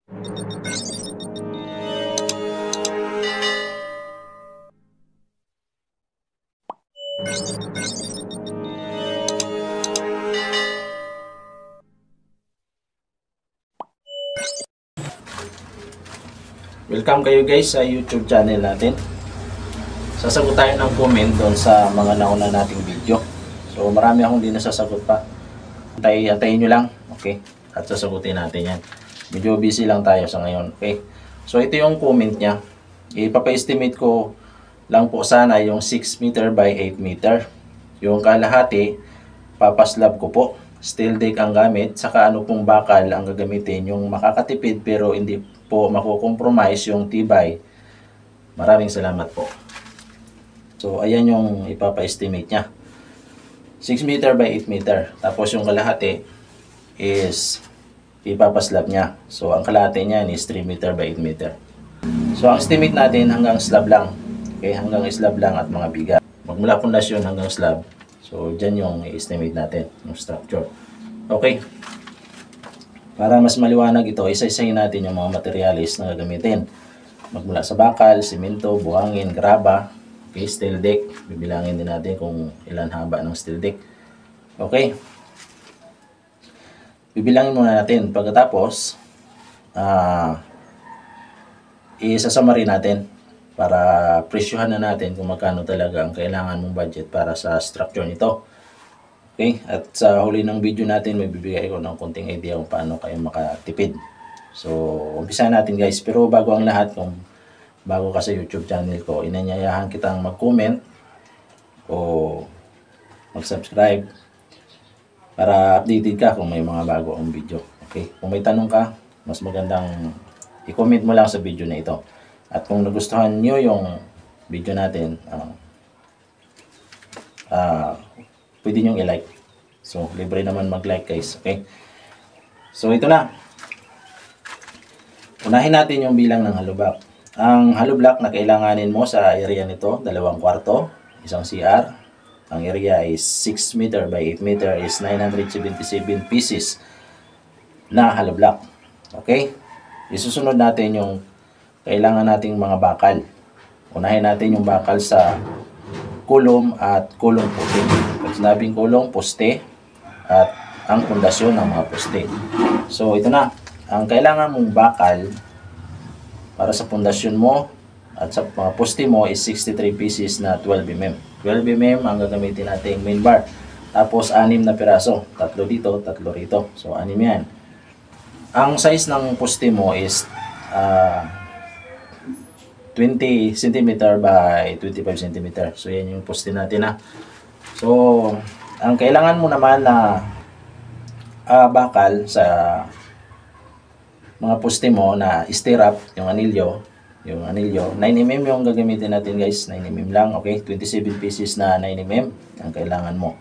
Welcome kayo guys sa YouTube channel natin. Sasagot tayo ng comment doon sa mga nauna nating video. So marami akong hindi nasasagot pa. Antayin nyo lang, okay? At sasagutin natin yan. Medyo busy lang tayo sa ngayon, okay? So ito yung comment niya. Ipapa-estimate ko lang po sana yung 6 meter by 8 meter. Yung kalahati, papaslab ko po. Steel deck ang gamit, saka ano pong bakal ang gagamitin, yung makakatipid pero hindi po makukompromise yung tibay. Maraming salamat po. So ayan yung ipapa-estimate niya. 6 meter by 8 meter. Tapos yung kalahati is ipapaslab niya. So ang kalahati niya is 3 meter by 8 meter. So ang estimate natin hanggang slab lang. Okay, hanggang slab lang at mga biga. Magmula pundasyon hanggang slab. So, dyan yung i-estimate natin, yung structure. Okay. Para mas maliwanag ito, isa-isahin natin yung mga materialis na gagamitin. Magmula sa bakal, simento, buhangin, graba, okay, steel deck. Bibilangin din natin kung ilan haba ng steel deck. Okay. Bibilangin muna natin. Pagkatapos, isasama rin natin para presyohan na natin kung magkano talaga ang kailangan mong budget para sa structure nito. Okay? At sa huli ng video natin, may bibigay ko ng konting idea kung paano kayo makatipid. So, umpisa natin guys. Pero bago ang lahat, kung bago ka sa YouTube channel ko, inanyayahan kitang mag-comment o mag-subscribe para updated ka kung may mga bago ang video. Okay? Kung may tanong ka, mas magandang i-comment mo lang sa video na ito. At kung nagustuhan nyo yung video natin, pwede nyo i-like. So, libre naman mag-like guys. Okay? So, ito na. Unahin natin yung bilang ng hollow block. Ang hollow block na kailanganin mo sa area nito, 2 kwarto, isang CR. Ang area is 6 meter by 8 meter is 977 pieces na hollow block. Okay? Isusunod natin yung kailangan nating mga bakal. Unahin natin yung bakal sa kulong at kulong puti. Pag sinabing kulong, poste at ang pundasyon ng mga poste. So ito na. Ang kailangan mong bakal para sa pundasyon mo at sa mga poste mo is 63 pieces na 12 mm. 12 mm ang gagamitin nating main bar. Tapos 6 na piraso. 3 dito, 3 rito. So 6 yan. Ang size ng poste mo is 20 cm by 25 cm. So, yan yung poste natin ha. So, ang kailangan mo naman na bakal sa mga poste mo na stirrup, yung anilyo, 9 mm yung gagamitin natin guys. 9 mm lang, okay? 27 pieces na 9 mm ang kailangan mo.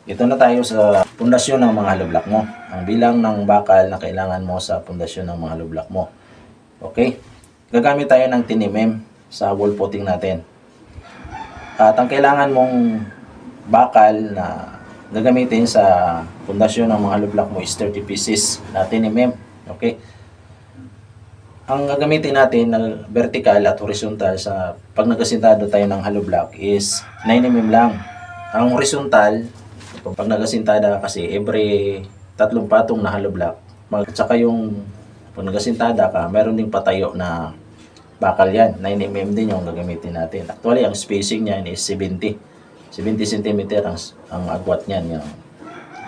Ito na tayo sa pundasyon ng mga hollow block mo. Ang bilang ng bakal na kailangan mo sa pundasyon ng mga hollow block mo. Okay? Gagamit tayo ng 10 mm sa wall footing natin. At ang kailangan mong bakal na gagamitin sa pundasyon ng mga hollow block mo is 30 pieces na 10 mm. Okay? Ang gagamitin natin na vertical at horizontal sa pag nagasintado tayo ng hollow block is 9 mm lang. Ang horizontal, pag nagasintada kasi every 3 patong na hollow block, at saka yung pag nagasintada ka, meron ding patayo na bakal yan. 9 mm din yung gagamitin natin. Actually, ang spacing niyan is 70 cm ang agwat niyan, yung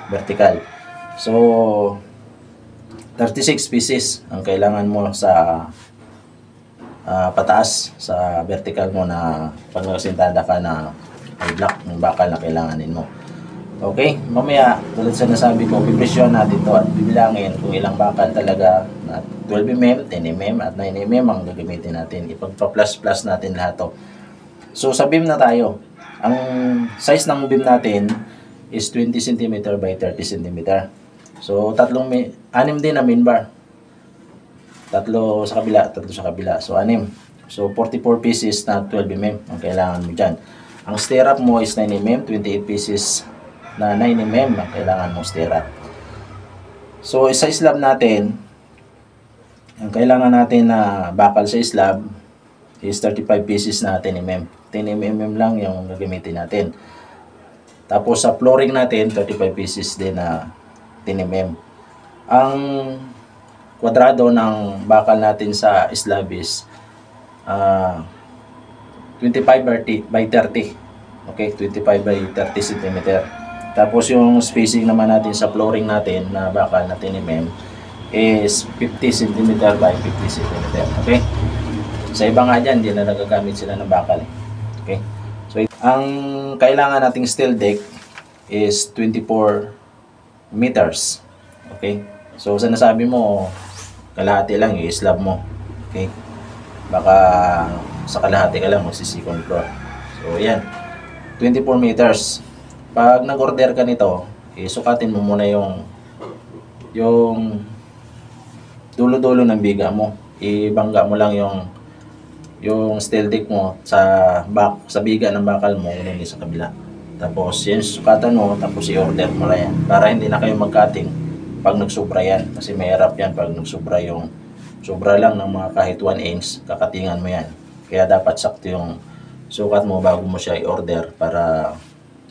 vertical. So, 36 pieces ang kailangan mo sa pataas sa vertical mo na pag nagasintada ka na block ng bakal na kailanganin mo. Okay, mamaya tulad sa nasabi ko, pipresyon natin to at bibilangin kung ilang bakal talaga na 12 mm, 10 mm at 9 mm ang gagamitin natin. Ipagpa-plus-plus natin lahat to. So sa beam na tayo. Ang size ng beam natin is 20 cm by 30 cm. So 6 din na main bar. 3 sa kabila, 3 sa kabila. So 6. So 44 pieces na 12 mm ang kailangan mo dyan. Ang stirrup mo is 9 mm, 28 pieces na 9 mm ang kailangan mong stirrup. So, sa slab natin, Ang kailangan natin na bakal sa slab is 35 pieces na 10mm. 10mm lang yung gagamitin natin. Tapos sa flooring natin, 35 pieces din na 10mm. Ang kwadrado ng bakal natin sa slab is 25 by 30. Okay, 25 by 30 cm. Tapos yung spacing naman natin sa flooring natin na bakal na 10mm is 50 cm by 50 cm. Okay? Sa iba nga dyan, hindi na nagagamit sila ng bakal. Okay? So, ang kailangan nating steel deck is 24 meters. Okay? So, sa nasabi mo, kalahati lang yung slab mo. Okay? Baka sa kalahati ka lang magsi-second floor. So, yan. 24 meters. Pag nag-order ka nito, sukatin mo muna yung dulo-dulo ng biga mo. Ibangga mo lang yung steel deck mo sa biga ng bakal mo, hindi sa kabila. Tapos yan, sukatan mo, tapos i-order mo lang yan. Para hindi na kayo mag-cutting pag nagsubra yan. Kasi mahirap yan pag nagsubra sobra lang ng mga kahit 1 inch, kakatingan mo yan. Kaya dapat sakto yung sukat mo bago mo siya i-order para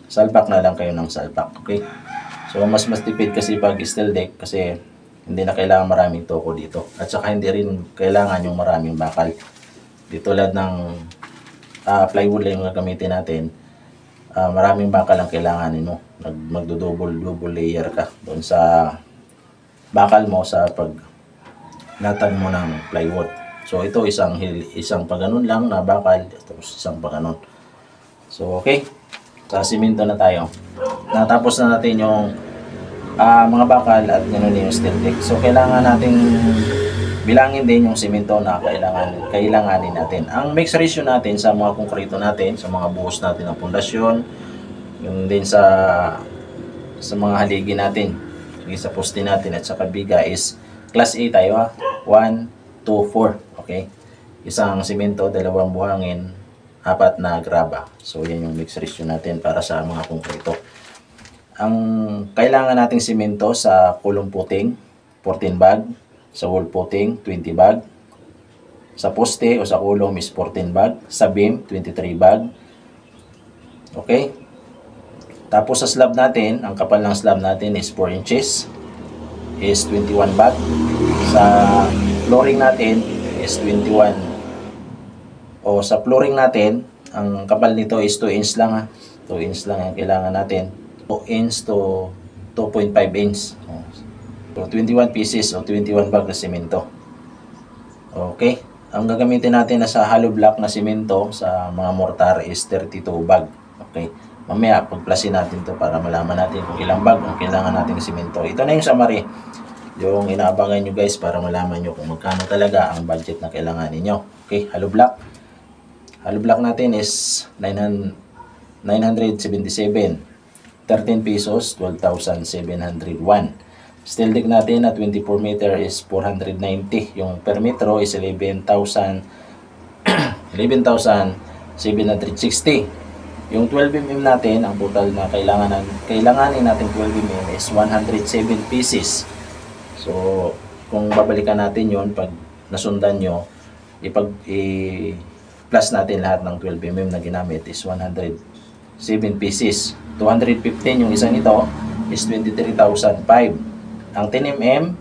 salpak na lang kayo ng salpak. Okay? So mas tipid kasi pag steel deck kasi hindi na kailangan maraming toko dito. At saka hindi rin kailangan yung maraming bakal. Di tulad ng plywood lang yung gagamitin natin, maraming bakal ang kailanganin mo. Magdo-double layer ka doon sa bakal mo sa pag latag mo ng plywood. So ito isang paganon lang na bakal, tapos isang paganon. So okay, sa simento na tayo. Natapos na natin yung mga bakal at ganoon yung steel deck. So kailangan nating bilangin din yung simento na kailanganin natin. Ang mix ratio natin sa mga konkreto natin, sa mga buhos natin ng pundasyon, yung din sa mga haligi natin, sa poste natin at sa biga is class A tayo ha. 1, 2, 4. Okay? Isang simento, 2 buhangin, 4 na graba. So yan yung mix ratio natin para sa mga konkreto. Ang kailangan nating simento sa kulong puting, 14 bag. Sa wall puting, 20 bag. Sa poste o sa kulong is 14 bag. Sa beam, 23 bag. Okay? Tapos sa slab natin, ang kapal ng slab natin is 4 inches. Is 21 bag. Sa flooring natin is 21. O sa flooring natin, ang kapal nito is 2 inch lang ha. 2 inch lang ang kailangan natin. 2 inch to 2.5 inch. So 21 pieces o 21 bag na simento. Okay. Ang gagamitin natin na sa hollow block na simento sa mga mortar is 32 bag. Okay. Mamaya pagplasin natin to para malaman natin kung ilang bag ang kailangan nating simento. Ito na yung summary. Yung inaabangan nyo guys para malaman nyo kung magkano talaga ang budget na kailangan ninyo. Okay. Hollow block. Hollow block natin is 977. 13 pesos, 12,701. Steel deck natin na 24 meter is 490. Yung per metro is 11,760. Yung 12mm natin, ang total na kailanganin natin 12mm is 107 pieces. So, kung babalikan natin yon pag nasundan nyo, i-plus natin lahat ng 12mm na ginamit is 107 pieces. 215 yung isa nito is 23,005. Ang 10mm,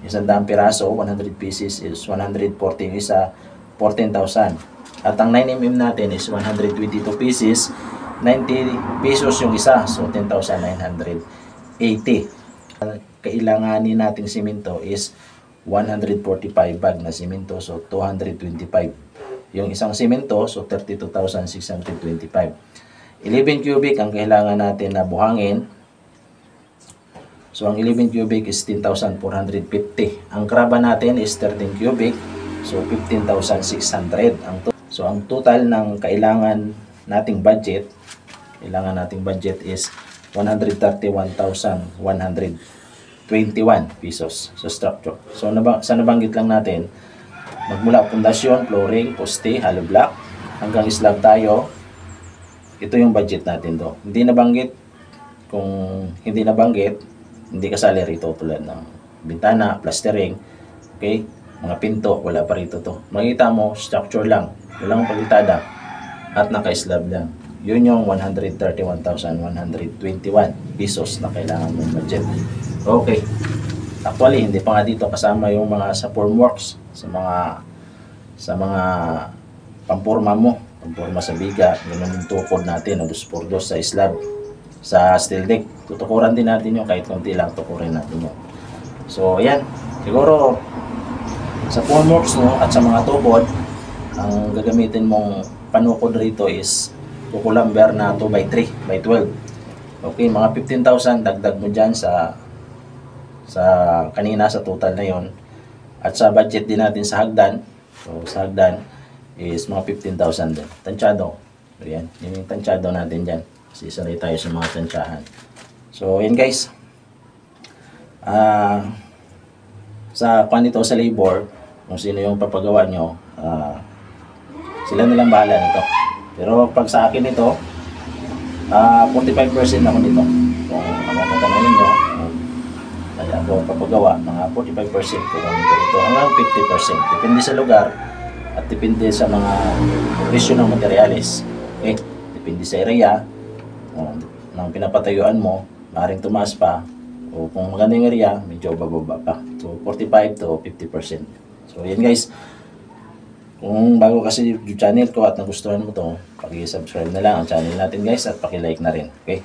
isang daang piraso, 100 pieces is 140 yung isa, 14,000. At ang 9mm natin is 122 pieces, 90 pesos yung isa, so 10,980. Kailanganin nating simento is 145 bag na simento, so 225. Yung isang simento, so 32,625. 11 cubic ang kailangan natin na buhangin. So, ang 11 cubic is 10,450. Ang kraba natin is 13 cubic. So, 15,600. So, ang total ng kailangan nating budget is 131,121 pesos sa structure. So, sa nabanggit lang natin, magmula pundasyon, flooring, poste, hollow block, hanggang slab tayo. Ito yung budget natin to. Hindi nabanggit. Kung hindi kasali rito tulad ng bintana, plastering. Okay? mga pinto, wala pa rito to. Makikita mo, structure lang, walang palitada at naka-slab lang. Yun yung 131,121 pesos na kailangan mong budget. Okay. Actually, hindi pa nga dito kasama yung mga sa formworks, sa mga pampurma mo, pampurma sa biga, ganun yung tukod natin, 2x2 sa slab, sa steel deck. Tutukuran din natin yung kahit konti lang, tukurin natin yun. So, ayan. Siguro, sa formworks no, at sa mga tukod, ang gagamitin mong panukod rito is kuko lumber na 2x3 by 12. Okay, mga 15,000 dagdag mo dyan sa kanina sa total na yon. At sa budget din natin sa hagdan. So sa hagdan is mga 15,000 din. Tansyado. So yan, yun yung tansyado natin dyan. Kasi sanay tayo sa mga tansyahan. So yan guys. Sa panito sa labor, kung sino yung papagawa nyo, sila nilang bahala nito. Pero pag sa akin ito, 45% ako nito. Kung ako matanongin nyo, kaya ako papagawa, mga 45% ko lang ito hanggang 50%. Depende sa lugar at depende sa mga presyo ng materyales. Okay? Depende sa area ng pinapatayuan mo, maaaring tumaas pa. O kung magandang area, medyo bababa pa. So 45 to 50%. So yan guys. Kung bago kasi yung channel ko at nagustuhan mo to, paki-subscribe na lang ang channel natin guys at paki-like na rin. Okay?